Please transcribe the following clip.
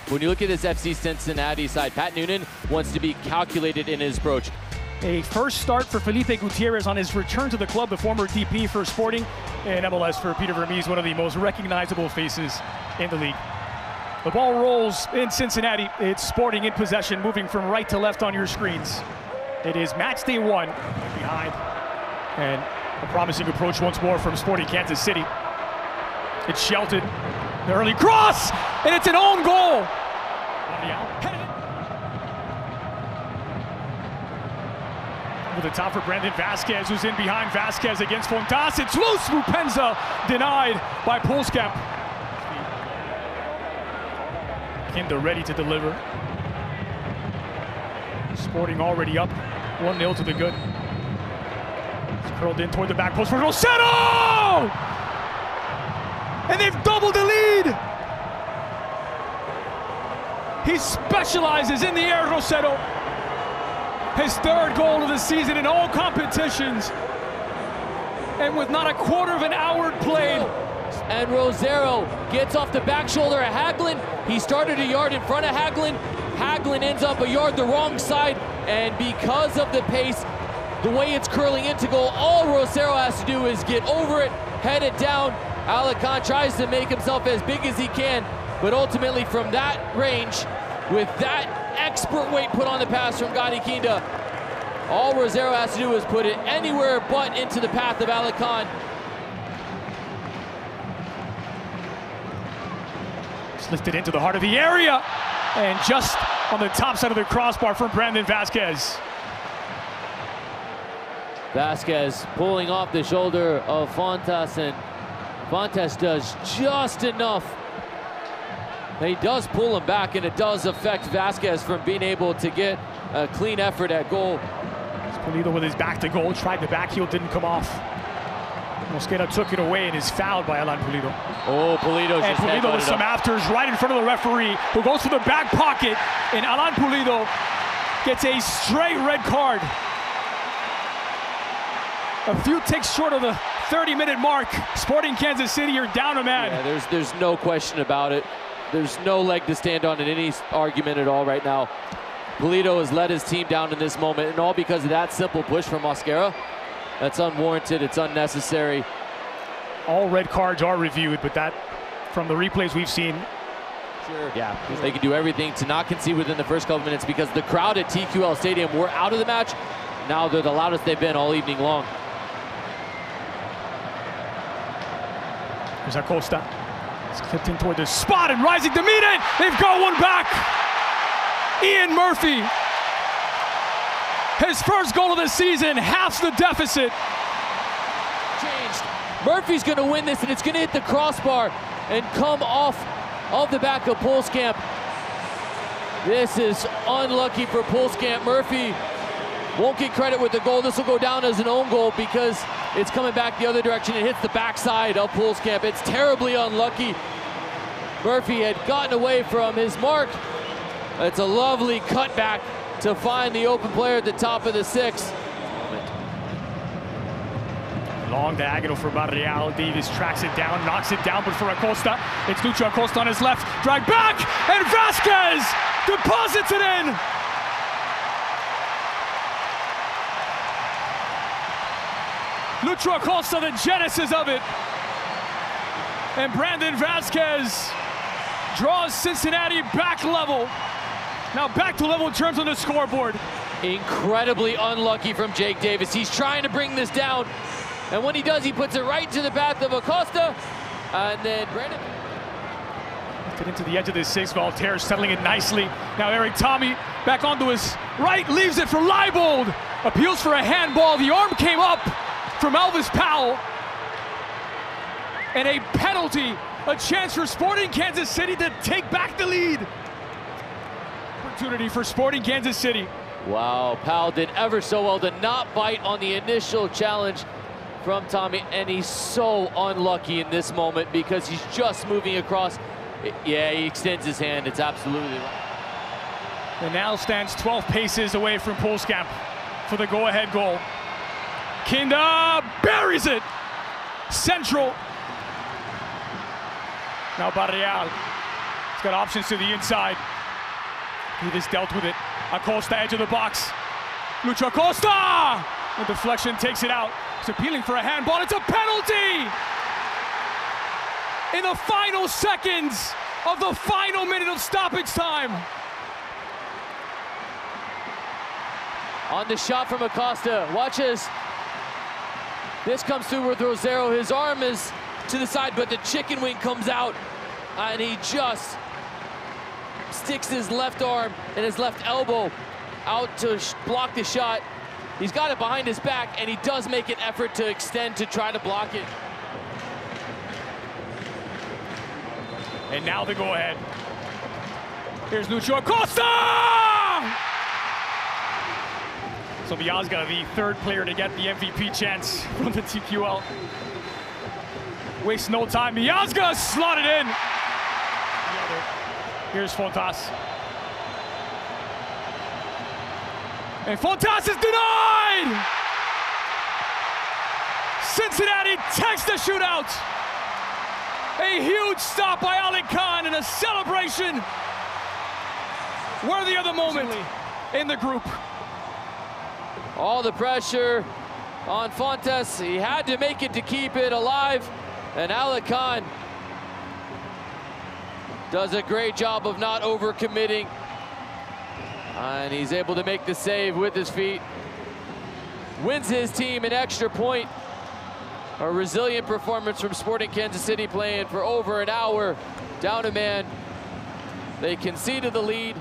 When you look at this FC Cincinnati side, Pat Noonan wants to be calculated in his approach. A first start for Felipe Gutierrez on his return to the club, the former DP for Sporting, and MLS for Peter Vermes, one of the most recognizable faces in the league. The ball rolls in Cincinnati. It's Sporting in possession, moving from right to left on your screens. It is match day one behind, and a promising approach once more from Sporting Kansas City. It's Shelton, the early cross, and it's an own goal. Over the top for Brandon Vasquez, who's in behind Vasquez against Fontas. It's loose, Mupenza denied by Pulskamp. Kinda ready to deliver. Sporting already up, 1-0 to the good. It's curled in toward the back post for Rossetto! And they've doubled the lead! He specializes in the air, Rossetto. His third goal of the season in all competitions. And with not a quarter of an hour played. And Rosero gets off the back shoulder of Hagelin. He started a yard in front of Hagelin. Hagelin ends up a yard the wrong side. And because of the pace, the way it's curling into goal, all Rosero has to do is get over it, head it down. Alarcon tries to make himself as big as he can, but ultimately from that range, with that expert weight put on the pass from Gadi Kinda, all Rosero has to do is put it anywhere but into the path of Alarcon. It's lifted into the heart of the area, and just on the top side of the crossbar from Brandon Vasquez. Vasquez pulling off the shoulder of Fontas, and Fontas does just enough. He does pull him back, and it does affect Vasquez from being able to get a clean effort at goal. Pulido with his back to goal, tried the back heel, didn't come off. Mosquera took it away and is fouled by Alan Pulido. Oh, Pulido just And Pulido with some afters right in front of the referee, who goes for the back pocket, and Alan Pulido gets a straight red card. A few ticks short of the 30-minute mark. Sporting Kansas City are down a man. Yeah, there's no question about it. There's no leg to stand on in any argument at all right now. Pulido has let his team down in this moment, and all because of that simple push from Mosquera. That's unwarranted, it's unnecessary. All red cards are reviewed, but that, from the replays we've seen. Sure. Yeah, they can do everything to not concede within the first couple minutes, because the crowd at TQL Stadium were out of the match. Now they're the loudest they've been all evening long. There's Acosta. It's clipped in toward the spot and rising to meet it. They've got one back. Ian Murphy. His first goal of the season, halves the deficit. Changed. Murphy's going to win this, and it's going to hit the crossbar and come off of the back of Pulskamp. This is unlucky for Pulskamp. Murphy won't get credit with the goal. This will go down as an own goal because it's coming back the other direction. It hits the backside of Pulskamp. It's terribly unlucky. Murphy had gotten away from his mark. It's a lovely cutback to find the open player at the top of the six. Long diagonal for Barreal. Davis tracks it down, knocks it down, but for Acosta, it's Lucho Acosta on his left. Drag back, and Vasquez deposits it in. Lucho Acosta, the genesis of it. And Brandon Vasquez draws Cincinnati back level. Now back to level in terms on the scoreboard. Incredibly unlucky from Jake Davis. He's trying to bring this down, and when he does, he puts it right to the path of Acosta, and then Brandon. Lifted into the edge of the six. Voltaire settling it nicely. Now Eric Tommy back onto his right, leaves it for Leibold. Appeals for a handball. The arm came up from Elvis Powell. And a penalty, a chance for Sporting Kansas City to take back the lead. Opportunity for Sporting Kansas City. Wow, Powell did ever so well to not bite on the initial challenge from Tommy, and he's so unlucky in this moment because he's just moving across. Yeah, he extends his hand. It's absolutely right. And now stands 12 paces away from Pulskamp for the go-ahead goal. Kinda buries it. Central. Now Barreal. He's got options to the inside. He just dealt with it. Acosta, edge of the box. Lucho Acosta! The deflection takes it out. He's appealing for a handball. It's a penalty! In the final seconds of the final minute of stoppage time. On the shot from Acosta. Watch as this comes through with Rosero. His arm is to the side, but the chicken wing comes out, and he just sticks his left arm and his left elbow out to block the shot. He's got it behind his back, and he does make an effort to extend to try to block it. And now the go-ahead. Here's Lucho Acosta! So Miazga, the third player to get the MVP chance from the TQL. Waste no time. Miazga slotted in. Here's Fontas. And Fontas is denied! Cincinnati takes the shootout. A huge stop by Ali Khan and a celebration worthy of the moment in the group. All the pressure on Fontes. He had to make it to keep it alive. And Ali Khan does a great job of not overcommitting. And he's able to make the save with his feet. Wins his team an extra point. A resilient performance from Sporting Kansas City, playing for over an hour. Down a man. They conceded the lead.